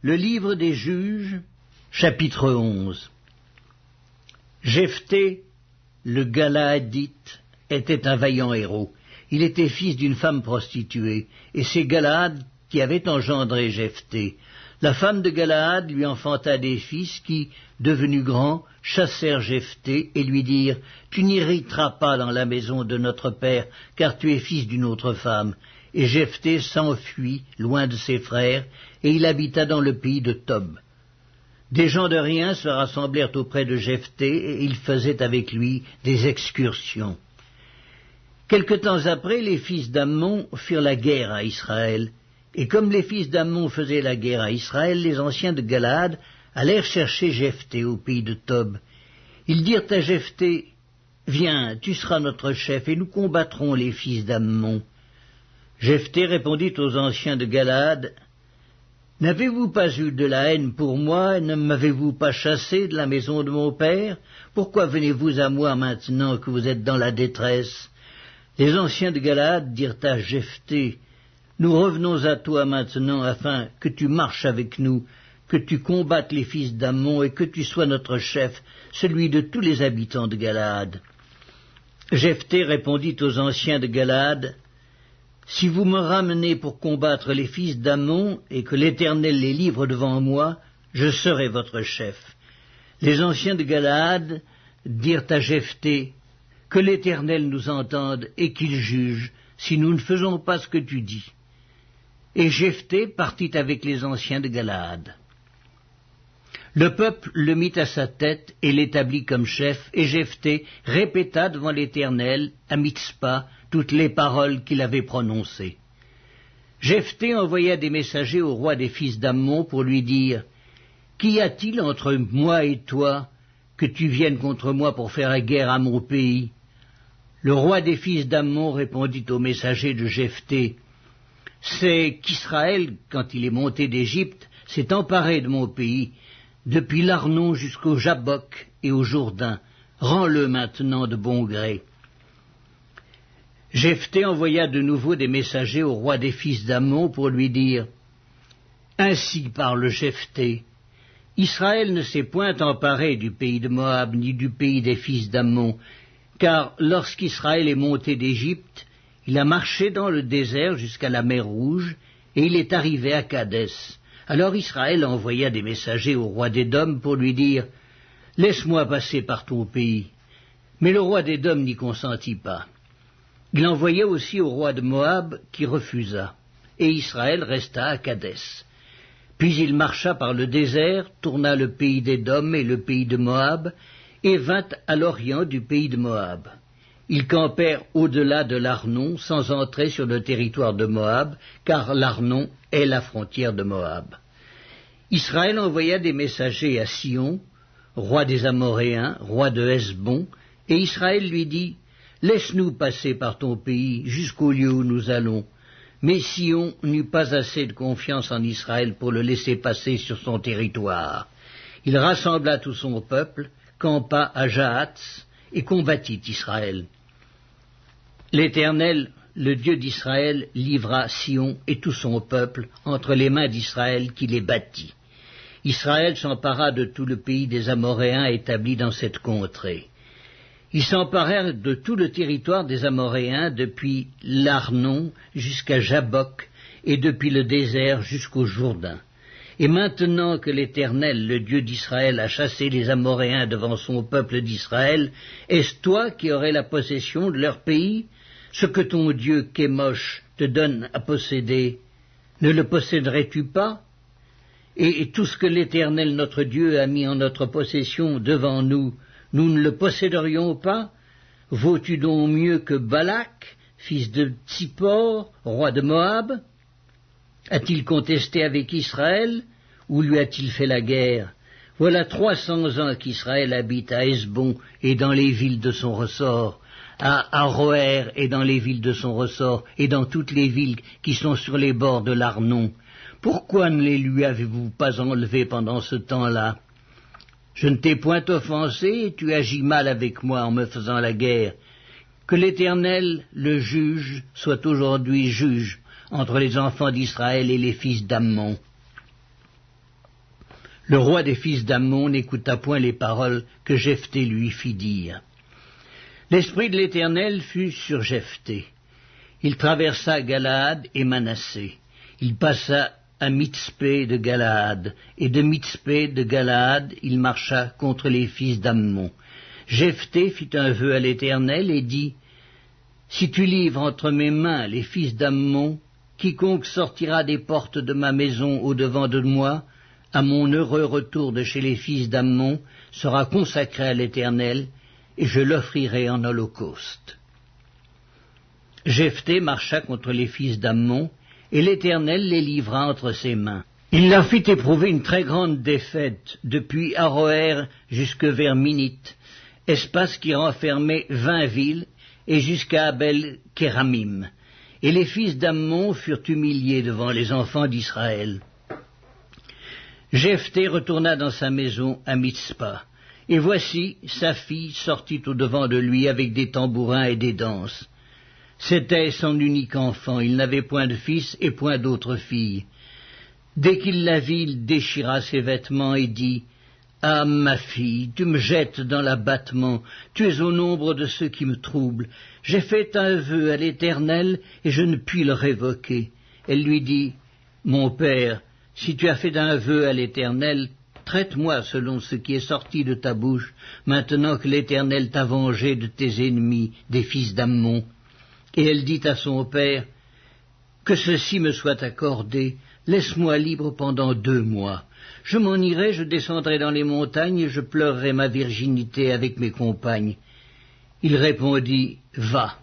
Le livre des Juges, chapitre 11. Jephthé, le Galaadite, était un vaillant héros. Il était fils d'une femme prostituée, et c'est Galaad qui avait engendré Jephthé. La femme de Galaad lui enfanta des fils qui, devenus grands, chassèrent Jephthé et lui dirent « Tu n'hériteras pas dans la maison de notre père, car tu es fils d'une autre femme. » Et Jephthé s'enfuit loin de ses frères, et il habita dans le pays de Tob. Des gens de rien se rassemblèrent auprès de Jephthé, et ils faisaient avec lui des excursions. Quelque temps après, les fils d'Ammon firent la guerre à Israël. Et comme les fils d'Ammon faisaient la guerre à Israël, les anciens de Galaad allèrent chercher Jephthé au pays de Tob. Ils dirent à Jephthé, « Viens, tu seras notre chef, et nous combattrons les fils d'Ammon. » Jephthé répondit aux anciens de Galaad, « N'avez-vous pas eu de la haine pour moi, et ne m'avez-vous pas chassé de la maison de mon père? Pourquoi venez-vous à moi maintenant que vous êtes dans la détresse ?» Les anciens de Galaad dirent à Jephthé, « Nous revenons à toi maintenant afin que tu marches avec nous, que tu combattes les fils d'Ammon et que tu sois notre chef, celui de tous les habitants de Galaad. » Jephthé répondit aux anciens de Galaad, « Si vous me ramenez pour combattre les fils d'Ammon et que l'Éternel les livre devant moi, je serai votre chef. » Les anciens de Galaad dirent à Jephthé, « Que l'Éternel nous entende et qu'il juge, si nous ne faisons pas ce que tu dis. » Et Jephthé partit avec les anciens de Galaad. Le peuple le mit à sa tête et l'établit comme chef, et Jephthé répéta devant l'Éternel, à Mitzpa, toutes les paroles qu'il avait prononcées. Jephthé envoya des messagers au roi des fils d'Ammon pour lui dire, « Qu'y a-t-il entre moi et toi, que tu viennes contre moi pour faire la guerre à mon pays ?» Le roi des fils d'Ammon répondit aux messagers de Jephthé, « C'est qu'Israël, quand il est monté d'Égypte, s'est emparé de mon pays, depuis l'Arnon jusqu'au Jabbok et au Jourdain. Rends-le maintenant de bon gré. » Jephthé envoya de nouveau des messagers au roi des fils d'Ammon pour lui dire, « Ainsi parle Jephthé, Israël ne s'est point emparé du pays de Moab ni du pays des fils d'Ammon, car lorsqu'Israël est monté d'Égypte, il a marché dans le désert jusqu'à la mer Rouge, et il est arrivé à Kadès. Alors Israël envoya des messagers au roi d'Édom pour lui dire, « Laisse-moi passer par ton pays. » Mais le roi d'Édom n'y consentit pas. Il envoya aussi au roi de Moab, qui refusa, et Israël resta à Kadès. Puis il marcha par le désert, tourna le pays d'Édom et le pays de Moab, et vint à l'orient du pays de Moab. Ils campèrent au-delà de l'Arnon, sans entrer sur le territoire de Moab, car l'Arnon est la frontière de Moab. Israël envoya des messagers à Sion, roi des Amoréens, roi de Hesbon, et Israël lui dit, « Laisse-nous passer par ton pays jusqu'au lieu où nous allons. » Mais Sion n'eut pas assez de confiance en Israël pour le laisser passer sur son territoire. Il rassembla tout son peuple, campa à Jahatz et combattit Israël. L'Éternel, le Dieu d'Israël, livra Sion et tout son peuple entre les mains d'Israël qui les battit. Israël s'empara de tout le pays des Amoréens établis dans cette contrée. Ils s'emparèrent de tout le territoire des Amoréens depuis l'Arnon jusqu'à Jabbok et depuis le désert jusqu'au Jourdain. Et maintenant que l'Éternel, le Dieu d'Israël, a chassé les Amoréens devant son peuple d'Israël, est-ce toi qui aurais la possession de leur pays? Ce que ton Dieu Kémosh te donne à posséder, ne le posséderais-tu pas? Et tout ce que l'Éternel notre Dieu a mis en notre possession devant nous, nous ne le posséderions pas? Vaux-tu donc mieux que Balak, fils de Tsippor, roi de Moab? A-t-il contesté avec Israël, ou lui a-t-il fait la guerre? Voilà 300 ans qu'Israël habite à Hesbon et dans les villes de son ressort, à Aroër et dans les villes de son ressort, et dans toutes les villes qui sont sur les bords de l'Arnon. Pourquoi ne les lui avez-vous pas enlevés pendant ce temps-là? Je ne t'ai point offensé, et tu agis mal avec moi en me faisant la guerre. Que l'Éternel, le juge, soit aujourd'hui juge entre les enfants d'Israël et les fils d'Ammon. Le roi des fils d'Ammon n'écouta point les paroles que Jephthé lui fit dire. L'esprit de l'Éternel fut sur Jephthé. Il traversa Galaad et Manassé. Il passa à Mitzpé de Galaad, et de Mitzpé de Galaad il marcha contre les fils d'Ammon. Jephthé fit un vœu à l'Éternel et dit, « Si tu livres entre mes mains les fils d'Ammon, quiconque sortira des portes de ma maison au-devant de moi, à mon heureux retour de chez les fils d'Ammon, sera consacré à l'Éternel, et je l'offrirai en holocauste. » Jephthé marcha contre les fils d'Ammon, et l'Éternel les livra entre ses mains. Il leur fit éprouver une très grande défaite, depuis Aroër jusque vers Minite, espace qui renfermait 20 villes, et jusqu'à Abel-Kéramim. Et les fils d'Ammon furent humiliés devant les enfants d'Israël. Jephthé retourna dans sa maison à Mitzpa, et voici sa fille sortit au-devant de lui avec des tambourins et des danses. C'était son unique enfant, il n'avait point de fils et point d'autre fille. Dès qu'il la vit, il déchira ses vêtements et dit, « Ah, ma fille, tu me jettes dans l'abattement, tu es au nombre de ceux qui me troublent. J'ai fait un vœu à l'Éternel et je ne puis le révoquer. » Elle lui dit, « Mon père, si tu as fait un vœu à l'Éternel, traite-moi selon ce qui est sorti de ta bouche, maintenant que l'Éternel t'a vengé de tes ennemis, des fils d'Ammon. » Et elle dit à son père, « Que ceci me soit accordé, laisse-moi libre pendant 2 mois. Je m'en irai, je descendrai dans les montagnes et je pleurerai ma virginité avec mes compagnes. » Il répondit, « Va. »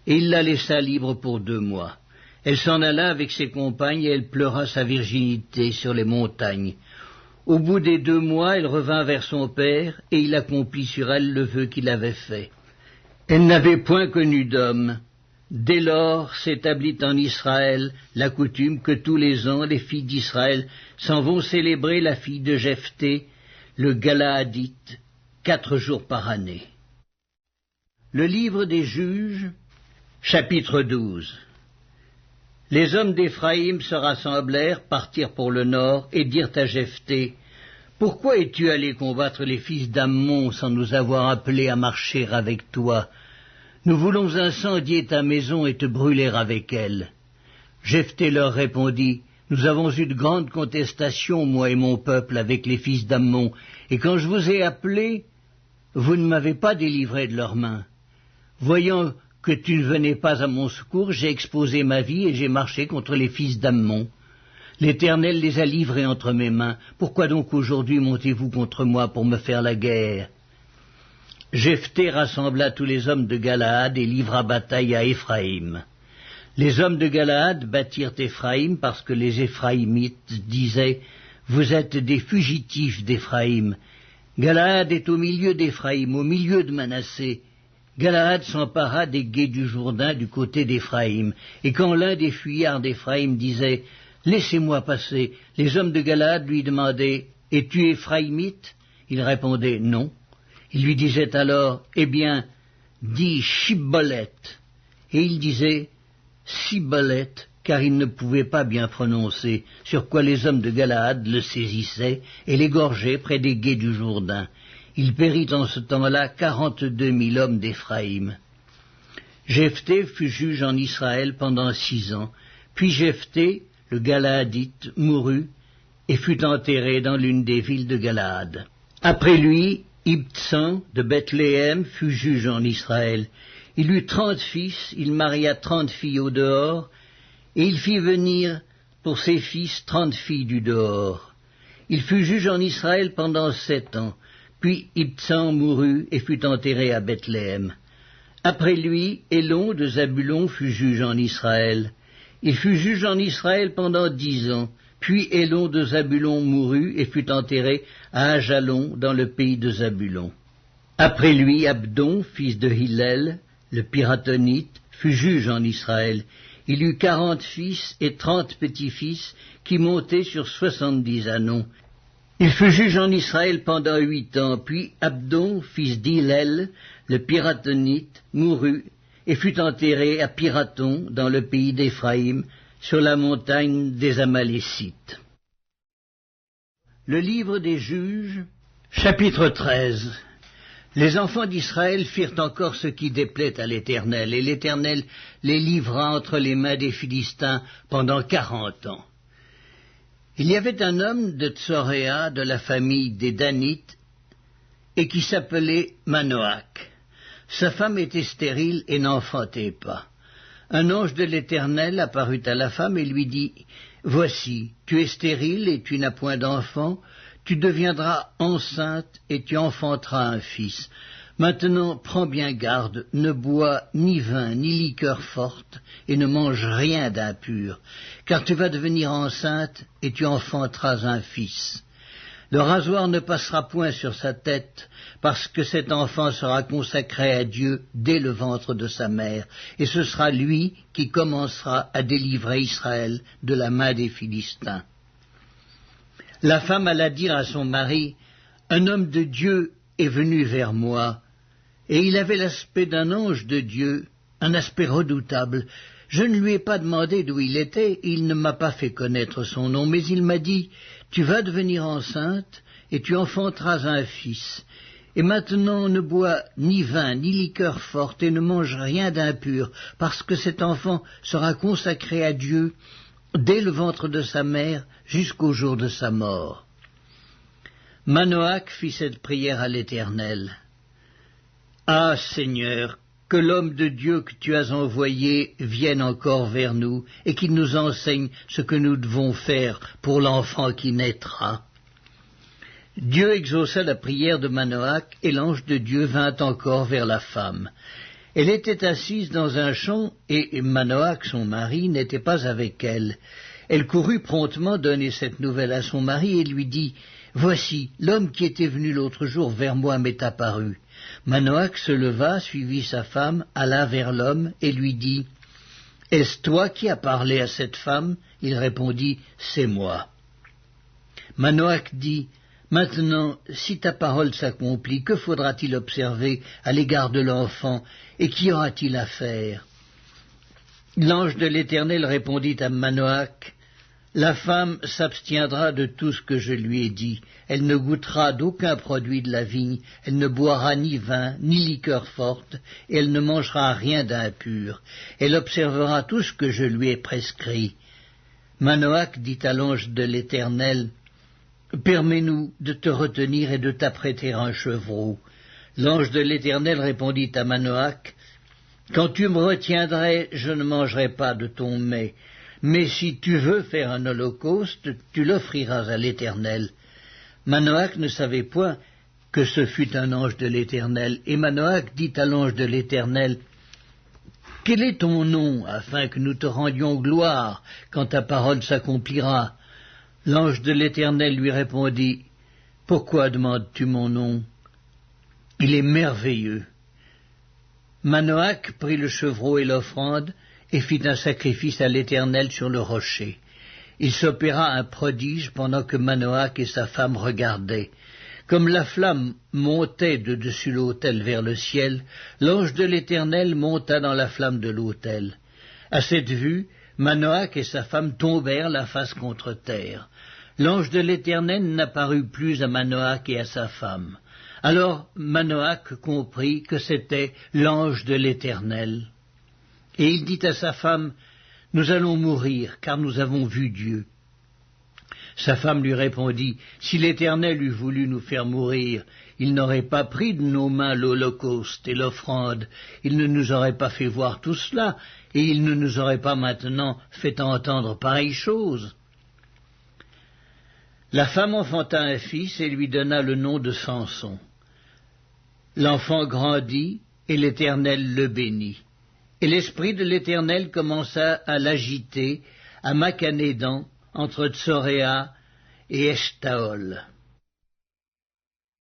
Et il la laissa libre pour 2 mois. Elle s'en alla avec ses compagnes et elle pleura sa virginité sur les montagnes. Au bout des 2 mois, elle revint vers son père et il accomplit sur elle le vœu qu'il avait fait. Elle n'avait point connu d'homme. Dès lors s'établit en Israël la coutume que tous les ans les filles d'Israël s'en vont célébrer la fille de Jephthé, le Galaadite, 4 jours par année. Le livre des Juges, chapitre 12. Les hommes d'Éphraïm se rassemblèrent, partirent pour le nord, et dirent à Jephthé, « Pourquoi es-tu allé combattre les fils d'Ammon sans nous avoir appelés à marcher avec toi ? Nous voulons incendier ta maison et te brûler avec elle. » Jephthé leur répondit, « Nous avons eu de grandes contestations, moi et mon peuple, avec les fils d'Ammon, et quand je vous ai appelés, vous ne m'avez pas délivré de leurs mains. Voyant que tu ne venais pas à mon secours, j'ai exposé ma vie et j'ai marché contre les fils d'Ammon. L'Éternel les a livrés entre mes mains. Pourquoi donc aujourd'hui montez-vous contre moi pour me faire la guerre ?» Jephthé rassembla tous les hommes de Galaad et livra bataille à Éphraïm. Les hommes de Galaad battirent Éphraïm parce que les Éphraïmites disaient « Vous êtes des fugitifs d'Éphraïm. Galaad est au milieu d'Éphraïm, au milieu de Manassé. » Galaad s'empara des gués du Jourdain du côté d'Éphraïm, et quand l'un des fuyards d'Éphraïm disait « Laissez-moi passer », les hommes de Galaad lui demandaient « Es-tu Éphraïmite » Il répondait « Non ». Il lui disait alors « Eh bien, dis Shibboleth ». Et il disait « Sibboleth », car il ne pouvait pas bien prononcer, sur quoi les hommes de Galaad le saisissaient et l'égorgeaient près des gués du Jourdain. Il périt en ce temps-là 42 000 hommes d'Éphraïm. Jephthé fut juge en Israël pendant 6 ans. Puis Jephthé, le Galaadite, mourut et fut enterré dans l'une des villes de Galaad. Après lui, Ibtsan de Bethléem fut juge en Israël. Il eut 30 fils, il maria 30 filles au dehors, et il fit venir pour ses fils 30 filles du dehors. Il fut juge en Israël pendant 7 ans. Puis Ibtsan mourut et fut enterré à Bethléem. Après lui, Élon de Zabulon fut juge en Israël. Il fut juge en Israël pendant 10 ans. Puis Élon de Zabulon mourut et fut enterré à Ajalon dans le pays de Zabulon. Après lui, Abdon, fils de Hillel, le Piratonite, fut juge en Israël. Il eut 40 fils et 30 petits-fils qui montaient sur 70 ânons. Il fut juge en Israël pendant 8 ans, puis Abdon, fils d'Hillel, le Piratonite, mourut et fut enterré à Piraton, dans le pays d'Éphraïm, sur la montagne des Amalécites. Le livre des Juges, chapitre 13. Les enfants d'Israël firent encore ce qui déplaît à l'Éternel, et l'Éternel les livra entre les mains des Philistins pendant 40 ans. Il y avait un homme de Tsoréa, de la famille des Danites, et qui s'appelait Manoach. Sa femme était stérile et n'enfantait pas. Un ange de l'Éternel apparut à la femme et lui dit, « Voici, tu es stérile et tu n'as point d'enfant, tu deviendras enceinte et tu enfanteras un fils. Maintenant, prends bien garde, ne bois ni vin ni liqueur forte et ne mange rien d'impur, car tu vas devenir enceinte et tu enfanteras un fils. Le rasoir ne passera point sur sa tête, parce que cet enfant sera consacré à Dieu dès le ventre de sa mère, et ce sera lui qui commencera à délivrer Israël de la main des Philistins. » La femme alla dire à son mari, « Un homme de Dieu est venu vers moi, et il avait l'aspect d'un ange de Dieu, un aspect redoutable. Je ne lui ai pas demandé d'où il était, il ne m'a pas fait connaître son nom, mais il m'a dit, « Tu vas devenir enceinte, et tu enfanteras un fils. Et maintenant ne bois ni vin, ni liqueur forte, et ne mange rien d'impur, parce que cet enfant sera consacré à Dieu dès le ventre de sa mère jusqu'au jour de sa mort. » Manoach fit cette prière à l'Éternel. « Ah, Seigneur, que l'homme de Dieu que tu as envoyé vienne encore vers nous et qu'il nous enseigne ce que nous devons faire pour l'enfant qui naîtra. » Dieu exauça la prière de Manoach et l'ange de Dieu vint encore vers la femme. Elle était assise dans un champ et Manoach, son mari, n'était pas avec elle. Elle courut promptement donner cette nouvelle à son mari et lui dit, « Voici, l'homme qui était venu l'autre jour vers moi m'est apparu. » Manoach se leva, suivit sa femme, alla vers l'homme et lui dit, « Est-ce toi qui as parlé à cette femme ?» Il répondit, « C'est moi. » Manoach dit, « Maintenant, si ta parole s'accomplit, que faudra-t-il observer à l'égard de l'enfant, et qu'y aura-t-il à faire ?» L'ange de l'Éternel répondit à Manoach, « La femme s'abstiendra de tout ce que je lui ai dit. Elle ne goûtera d'aucun produit de la vigne, elle ne boira ni vin, ni liqueur forte, et elle ne mangera rien d'impur. Elle observera tout ce que je lui ai prescrit. » Manoach dit à l'ange de l'Éternel, « Permets-nous de te retenir et de t'apprêter un chevreau. » L'ange de l'Éternel répondit à Manoach, « Quand tu me retiendrais, je ne mangerai pas de ton mets. Mais si tu veux faire un holocauste, tu l'offriras à l'Éternel. » Manoach ne savait point que ce fût un ange de l'Éternel, et Manoach dit à l'ange de l'Éternel, « Quel est ton nom, afin que nous te rendions gloire quand ta parole s'accomplira ?» L'ange de l'Éternel lui répondit, « Pourquoi demandes-tu mon nom? Il est merveilleux. » Manoach prit le chevreau et l'offrande, et fit un sacrifice à l'Éternel sur le rocher. Il s'opéra un prodige pendant que Manoach et sa femme regardaient. Comme la flamme montait de dessus l'autel vers le ciel, l'ange de l'Éternel monta dans la flamme de l'autel. À cette vue, Manoach et sa femme tombèrent la face contre terre. L'ange de l'Éternel n'apparut plus à Manoach et à sa femme. Alors Manoach comprit que c'était l'ange de l'Éternel. Et il dit à sa femme, « Nous allons mourir, car nous avons vu Dieu. » Sa femme lui répondit, « Si l'Éternel eût voulu nous faire mourir, il n'aurait pas pris de nos mains l'holocauste et l'offrande, il ne nous aurait pas fait voir tout cela, et il ne nous aurait pas maintenant fait entendre pareille chose. » La femme enfanta un fils et lui donna le nom de Samson. L'enfant grandit, et l'Éternel le bénit. Et l'esprit de l'Éternel commença à l'agiter à Machanédan, entre Tsoréa et Eshtaol.